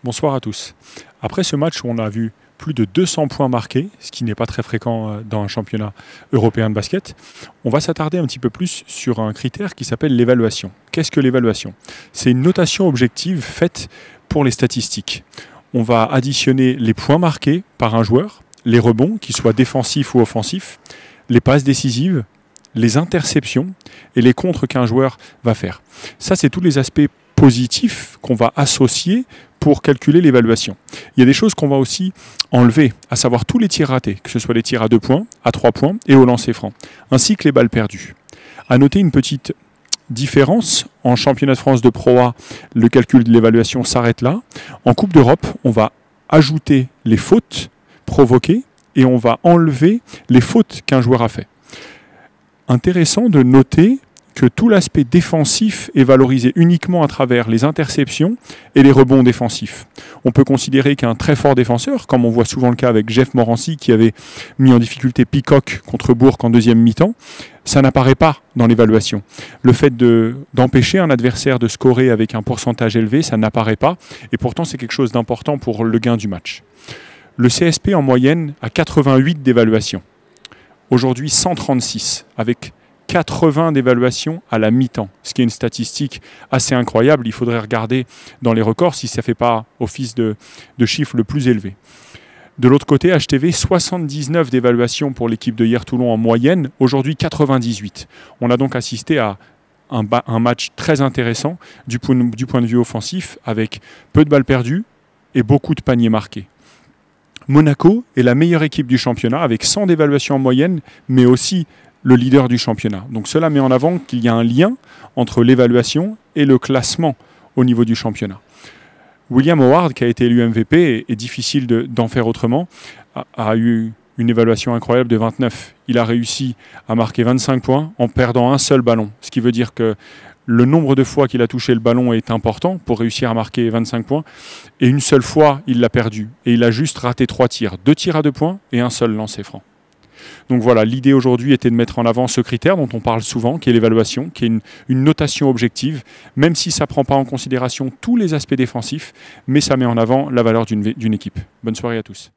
Bonsoir à tous. Après ce match où on a vu plus de 200 points marqués, ce qui n'est pas très fréquent dans un championnat européen de basket, on va s'attarder un petit peu plus sur un critère qui s'appelle l'évaluation. Qu'est-ce que l'évaluation? C'est une notation objective faite pour les statistiques. On va additionner les points marqués par un joueur, les rebonds, qu'ils soient défensifs ou offensifs, les passes décisives, les interceptions et les contres qu'un joueur va faire. Ça, c'est tous les aspects positifs qu'on va associer pour calculer l'évaluation. Il y a des choses qu'on va aussi enlever, à savoir tous les tirs ratés, que ce soit les tirs à 2 points, à 3 points et au lancer franc, ainsi que les balles perdues. À noter une petite différence, en championnat de France de Pro A, le calcul de l'évaluation s'arrête là. En Coupe d'Europe, on va ajouter les fautes provoquées et on va enlever les fautes qu'un joueur a fait. Intéressant de noter que tout l'aspect défensif est valorisé uniquement à travers les interceptions et les rebonds défensifs. On peut considérer qu'un très fort défenseur, comme on voit souvent le cas avec Jeff Morancy qui avait mis en difficulté Peacock contre Bourg en deuxième mi-temps, ça n'apparaît pas dans l'évaluation. Le fait d'empêcher un adversaire de scorer avec un pourcentage élevé, ça n'apparaît pas, et pourtant c'est quelque chose d'important pour le gain du match. Le CSP en moyenne a 88 d'évaluation. Aujourd'hui 136, avec 80 d'évaluation à la mi-temps, ce qui est une statistique assez incroyable. Il faudrait regarder dans les records si ça ne fait pas office de chiffre le plus élevé. De l'autre côté, HTV, 79 d'évaluation pour l'équipe de Hyères-Toulon en moyenne, aujourd'hui 98. On a donc assisté à un match très intéressant du point de vue offensif, avec peu de balles perdues et beaucoup de paniers marqués. Monaco est la meilleure équipe du championnat, avec 100 d'évaluation en moyenne, mais aussi le leader du championnat. Donc cela met en avant qu'il y a un lien entre l'évaluation et le classement au niveau du championnat. William Howard, qui a été élu MVP, est difficile d'en faire autrement, a eu une évaluation incroyable de 29. Il a réussi à marquer 25 points en perdant un seul ballon, ce qui veut dire que le nombre de fois qu'il a touché le ballon est important pour réussir à marquer 25 points, et une seule fois, il l'a perdu. Et il a juste raté 3 tirs, 2 tirs à 2 points et un seul lancer franc. Donc voilà, l'idée aujourd'hui était de mettre en avant ce critère dont on parle souvent, qui est l'évaluation, qui est une notation objective, même si ça ne prend pas en considération tous les aspects défensifs, mais ça met en avant la valeur d'une équipe. Bonne soirée à tous.